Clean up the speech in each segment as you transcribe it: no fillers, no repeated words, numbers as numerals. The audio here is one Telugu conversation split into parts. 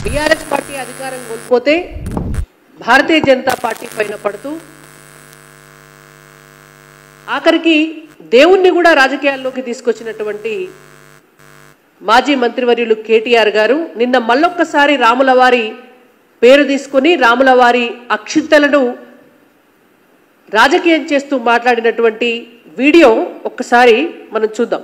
టీఆర్ఎస్ పార్టీ అధికారం కోల్పోతే భారతీయ జనతా పార్టీ పైన పడుతూ ఆఖరికి దేవుణ్ణి కూడా రాజకీయాల్లోకి తీసుకొచ్చినటువంటి మాజీ మంత్రివర్యులు కేటీఆర్ గారు నిన్న మళ్ళొక్కసారి రాములవారి పేరు తీసుకొని రాములవారి అక్షింతలను రాజకీయం చేస్తూ మాట్లాడినటువంటి వీడియో ఒక్కసారి మనం చూద్దాం.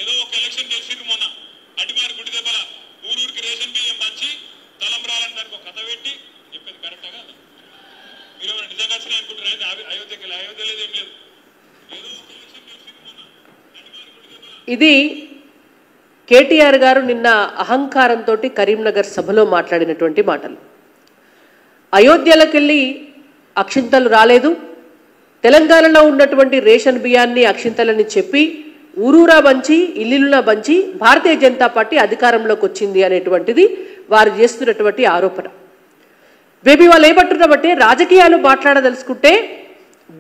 ఏదో ఒక ఎలక్షన్ గెలిచింది మొన్న అటిమారి గుడి దెబ్బల ఊరూరికి రేషన్ బియ్యం పంచి తలంబ్రాలని దానికి ఒక కథ పెట్టి చెప్పేది కరెక్టా కదా? మీరు నిజంగా అనుకుంటున్నారండి అయోధ్యకి అయోధ్య లేదు ఏం లేదు ఏదో ఒక ఎలక్షన్ గెలిచింది మొన్న అటిమారి గుడి దెబ్బల. ఇది కేటీఆర్ గారు నిన్న అహంకారంతో కరీంనగర్ సభలో మాట్లాడినటువంటి మాటలు. అయోధ్యలకెళ్ళి అక్షింతలు రాలేదు, తెలంగాణలో ఉన్నటువంటి రేషన్ బియ్యాన్ని అక్షింతలని చెప్పి ఊరూరా బంచి ఇల్లులా బంచి భారతీయ జనతా పార్టీ అధికారంలోకి వచ్చింది అనేటువంటిది వారు చేస్తున్నటువంటి ఆరోపణ. బేబీ వాళ్ళు ఏమంటున్నామంటే రాజకీయాలు మాట్లాడదలుచుకుంటే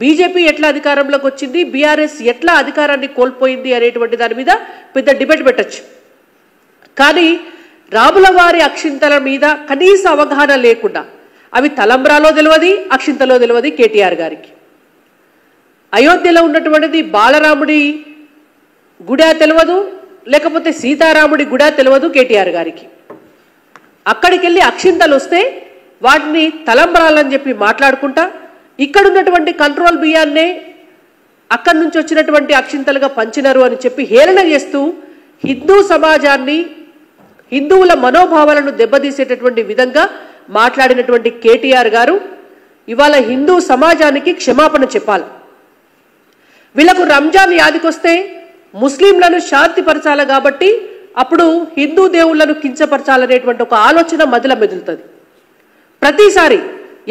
బీజేపీ ఎట్లా అధికారంలోకి వచ్చింది, బీఆర్ఎస్ ఎట్లా అధికారాన్ని కోల్పోయింది అనేటువంటి దాని మీద పెద్ద డిబేట్ పెట్టచ్చు. కానీ రాముల వారి అక్షింతల మీద కనీస అవగాహన లేకుండా అవి తలంబ్రాలో తెలియదు, అక్షింతలో తెలియదు కేటీఆర్ గారికి. అయోధ్యలో ఉన్నటువంటిది బాలరాముడి గుడా తెలియదు, లేకపోతే సీతారాముడి గుడా తెలియదు కేటీఆర్ గారికి. అక్కడికి వెళ్ళి అక్షింతలు వస్తే వాటిని తలంబ్రాలని చెప్పి మాట్లాడుకుంటా ఇక్కడున్నటువంటి కంట్రోల్ బియ్యాన్నే అక్కడి నుంచి వచ్చినటువంటి అక్షింతలుగా పంచినారు అని చెప్పి హేళన చేస్తూ హిందూ సమాజాన్ని హిందువుల మనోభావాలను దెబ్బతీసేటటువంటి విధంగా మాట్లాడినటువంటి కేటీఆర్ గారు ఇవాళ హిందూ సమాజానికి క్షమాపణ చెప్పాలి. వీళ్ళకు రంజాన్ యాదికొస్తే ముస్లింలను శాంతిపరచాలి కాబట్టి అప్పుడు హిందూ దేవుళ్లను కించపరచాలనేటువంటి ఒక ఆలోచన మదిల మెదులుతుంది. ప్రతిసారి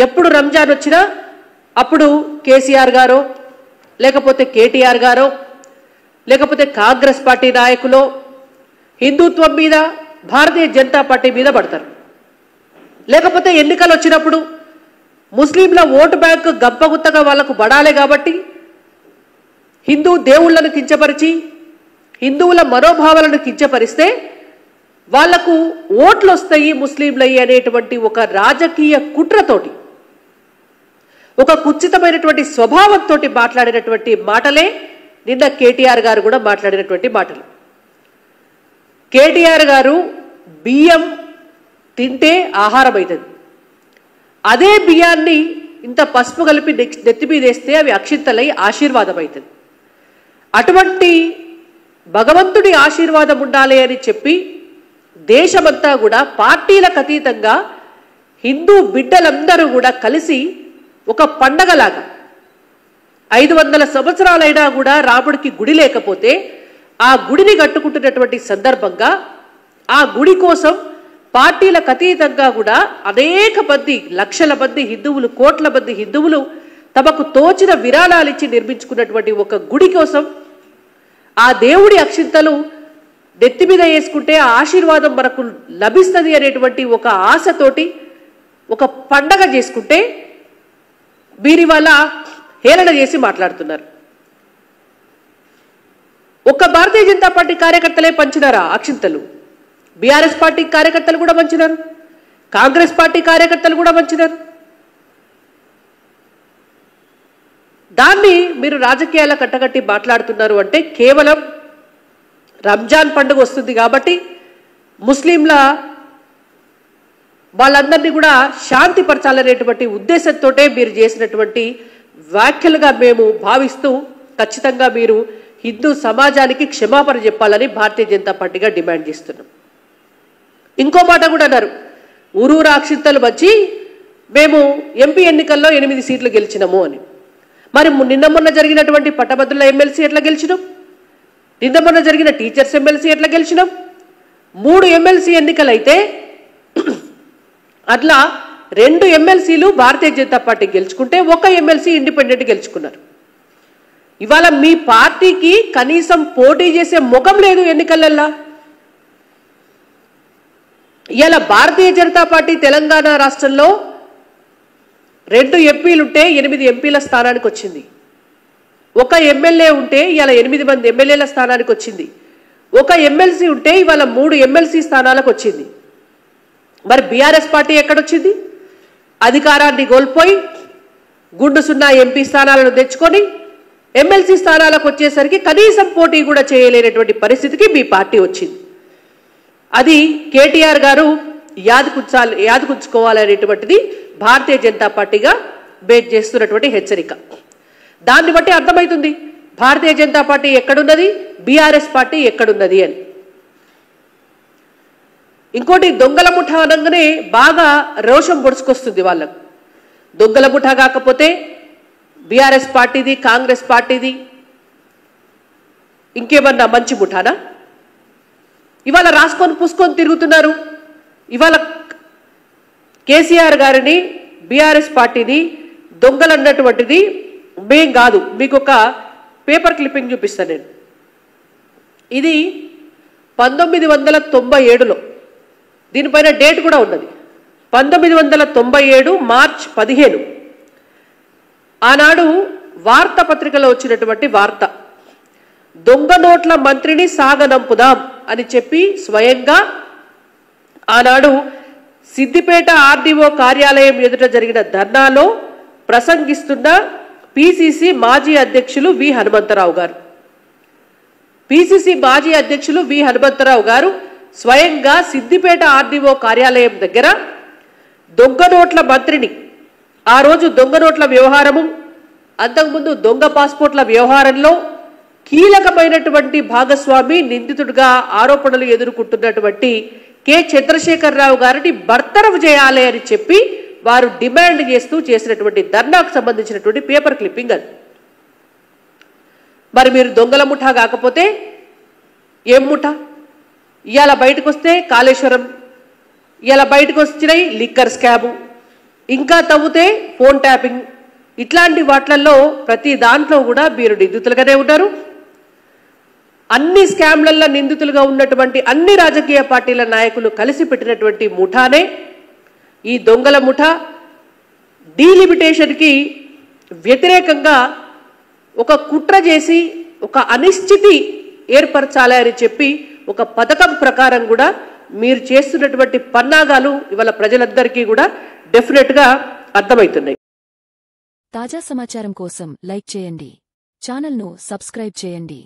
ఎప్పుడు రంజాన్ వచ్చినా అప్పుడు కేసీఆర్ గారో లేకపోతే కేటీఆర్ గారో లేకపోతే కాంగ్రెస్ పార్టీ నాయకులో హిందుత్వం మీద భారతీయ జనతా పార్టీ మీద పడతారు. లేకపోతే ఎన్నికలు వచ్చినప్పుడు ముస్లింల ఓటు బ్యాంకు గంపగుత్తగా వాళ్లకు పడాలి కాబట్టి హిందూ దేవుళ్లను కించపరిచి హిందువుల మనోభావాలను కించపరిస్తే వాళ్లకు ఓట్లు వస్తాయి ముస్లింలయ్యి అనేటువంటి ఒక రాజకీయ కుట్రతోటి ఒక కుచితమైనటువంటి స్వభావంతో మాట్లాడినటువంటి మాటలే నిన్న కేటీఆర్ గారు కూడా మాట్లాడినటువంటి మాటలు. కేటీఆర్ గారు బియ్యం తింటే ఆహారం అవుతుంది, అదే బియ్యాన్ని ఇంత పసుపు కలిపి నెత్తి మీద వేస్తే అవి అక్షింతలై ఆశీర్వాదం అవుతుంది. అటువంటి భగవంతుడి ఆశీర్వాదం ఉండాలి అని చెప్పి దేశమంతా కూడా పార్టీలకు అతీతంగా హిందూ బిడ్డలందరూ కూడా కలిసి ఒక పండగలాగా 500 సంవత్సరాలైనా కూడా రాముడికి గుడి లేకపోతే ఆ గుడిని కట్టుకుంటున్నటువంటి సందర్భంగా ఆ గుడి కోసం పార్టీలకు అతీతంగా కూడా అనేక మంది లక్షల మంది హిందువులు కోట్ల మంది హిందువులు తమకు తోచిన విరాళాలు ఇచ్చి నిర్మించుకున్నటువంటి ఒక గుడి కోసం ఆ దేవుడి అక్షింతలు నెత్తి మీద వేసుకుంటే ఆ ఆశీర్వాదం మనకు లభిస్తుంది అనేటువంటి ఒక ఆశతోటి ఒక పండగ చేసుకుంటే వీరి వల్ల హేళన చేసి మాట్లాడుతున్నారు. ఒక్క భారతీయ జనతా పార్టీ కార్యకర్తలే పంచినారా అక్షింతలు? బీఆర్ఎస్ పార్టీ కార్యకర్తలు కూడా పంచినారు, కాంగ్రెస్ పార్టీ కార్యకర్తలు కూడా పంచినారు. దాన్ని మీరు రాజకీయాల కట్టగట్టి మాట్లాడుతున్నారు అంటే కేవలం రంజాన్ పండుగ వస్తుంది కాబట్టి ముస్లింల వాళ్ళందరినీ కూడా శాంతిపరచాలనేటువంటి ఉద్దేశంతో మీరు చేసినటువంటి వ్యాఖ్యలుగా మేము భావిస్తూ ఖచ్చితంగా మీరు హిందూ సమాజానికి క్షమాపణ చెప్పాలని భారతీయ జనతా పార్టీగా డిమాండ్ చేస్తున్నాం. ఇంకో మాట కూడా అన్నారు, ఊరూరు అక్షింతలు వచ్చి మేము ఎంపీ ఎన్నికల్లో 8 సీట్లు గెలిచినాము అని. మరి నిన్న మొన్న జరిగినటువంటి పట్టభద్రుల ఎమ్మెల్సీ ఎట్లా గెలిచినాం? నిన్న మొన్న జరిగిన టీచర్స్ ఎమ్మెల్సీ ఎట్లా గెలిచినాం? 3 ఎమ్మెల్సీ ఎన్నికలైతే అట్లా 2 ఎమ్మెల్సీలు Bharatiya Janata party గెలుచుకుంటే 1 MLC independent గెలుచుకున్నారు. ఇవాళ మీ పార్టీకి కనీసం పోటీ చేసే ముఖం లేదు ఎన్నికలల్లా. ఇలా భారతీయ జనతా పార్టీ తెలంగాణ రాష్ట్రంలో 2 ఎంపీలు ఉంటే 8 ఎంపీల స్థానానికి వచ్చింది. 1 ఎమ్మెల్యే ఉంటే ఇవాళ 8 మంది ఎమ్మెల్యేల స్థానానికి వచ్చింది. 1 ఎమ్మెల్సీ ఉంటే ఇవాళ 3 ఎమ్మెల్సీ స్థానాలకు వచ్చింది. మరి బీఆర్ఎస్ పార్టీ ఎక్కడొచ్చింది? అధికారాన్ని కోల్పోయి గుండు 0 ఎంపీ స్థానాలను తెచ్చుకొని ఎమ్మెల్సీ స్థానాలకు వచ్చేసరికి కనీసం పోటీ కూడా చేయలేనటువంటి పరిస్థితికి మీ పార్టీ వచ్చింది. అది కేటీఆర్ గారు యాదకుంచుకోవాలనేటువంటిది భారతీయ జనతా పార్టీగా బేట్ చేస్తున్నటువంటి హెచ్చరిక. దాన్ని బట్టి అర్థమవుతుంది భారతీయ జనతా పార్టీ ఎక్కడున్నది, బీఆర్ఎస్ పార్టీ ఎక్కడున్నది అని. ఇంకోటి దొంగల ముఠా అనగానే బాగా రోషం పొడుచుకొస్తుంది వాళ్ళకు. దొంగల ముఠా కాకపోతే బీఆర్ఎస్ పార్టీది, కాంగ్రెస్ పార్టీది ఇంకేమన్నా మంచి ముఠానా? ఇవాళ రాసుకొని పూసుకొని తిరుగుతున్నారు. ఇవాళ కేసీఆర్ గారిని, బీఆర్ఎస్ పార్టీని దొంగలు అన్నటువంటిది మేం కాదు. మీకు ఒక పేపర్ క్లిప్పింగ్ చూపిస్తాను నేను. ఇది 1997లో, దీనిపైన డేట్ కూడా ఉన్నది. 1997 మార్చ్ 15 ఆనాడు వార్తాపత్రికలో వచ్చినటువంటి వార్త. దొంగ నోట్ల మంత్రిని సాగనంపుదాం అని చెప్పి స్వయంగా ఆనాడు సిద్దిపేట ఆర్డీఓ కార్యాలయం ఎదుట జరిగిన ధర్నాలో ప్రసంగిస్తున్న పిసిసి మాజీ అధ్యక్షులు వి హనుమంతరావు గారు. పిసిసి మాజీ అధ్యక్షులు వి హనుమంతరావు గారు స్వయంగా సిద్దిపేట ఆర్డీఓ కార్యాలయం దగ్గర దొంగ నోట్ల మంత్రిని, ఆ రోజు దొంగ నోట్ల వ్యవహారము, అంతకుముందు దొంగ పాస్పోర్ట్ల వ్యవహారంలో కీలకమైనటువంటి భాగస్వామి, నిందితుడిగా ఆరోపణలు ఎదుర్కొంటున్నటువంటి కె చంద్రశేఖరరావు గారిని బర్తరఫ్ చేయాలి అని చెప్పి వారు డిమాండ్ చేస్తూ చేసినటువంటి ధర్నాకు సంబంధించినటువంటి పేపర్ క్లిప్పింగ్ అది. మరి మీరు దొంగల ముఠా కాకపోతే ఏం ముఠా? ఇవాళ బయటకు వస్తే కాళేశ్వరం, ఇవాళ బయటకు వచ్చినాయి లిక్కర్ స్కాము, ఇంకా తవ్వుతే ఫోన్ ట్యాపింగ్, ఇట్లాంటి వాట్లల్లో ప్రతి దాంట్లో కూడా మీరు నిందితులుగానే ఉన్నారు. అన్ని స్కామ్లలో నిందితులుగా ఉన్నటువంటి అన్ని రాజకీయ పార్టీల నాయకులు కలిసి పెట్టినటువంటి ముఠానే ఈ దొంగల ముఠా. డీలిమిటేషన్కి వ్యతిరేకంగా ఒక కుట్ర చేసి ఒక అనిశ్చితి ఏర్పరచాలి అని చెప్పి ఒక పథకం ప్రకారం కూడా మీరు చేస్తున్నటువంటి పన్నాగాలు ఇవాళ ప్రజలందరికీ కూడా డెఫినెట్ గా అర్థమవుతున్నాయి. తాజా సమాచారం కోసం లైక్ చేయండి, ఛానల్ను సబ్స్క్రైబ్ చేయండి.